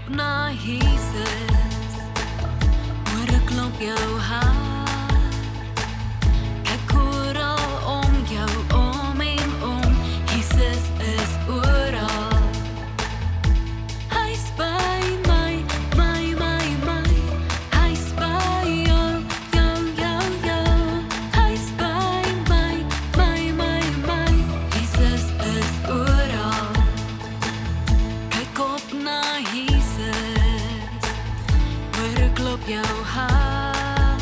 op na Jesus, hoor 'n klop jou hart. Kyk oral om jou, om en om, Jesus is oral. Hy's by my, hy's by jou, hy's by my, Jesus is oral. Kyk op na Jesus, hoor 'n klop jou hart.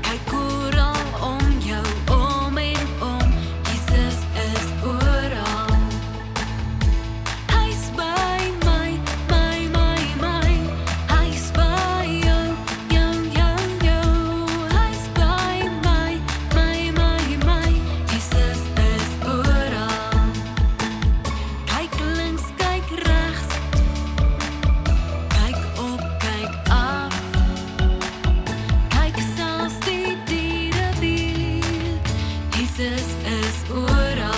Kyk oral om jou, om en om, Jesus is oral. Hy's by my, hy's by jou, hy's by my, Jesus is oral. Kyk links, kyk regs, kyk op, kyk af, kyk selfs die diere weer, Jesus is oral.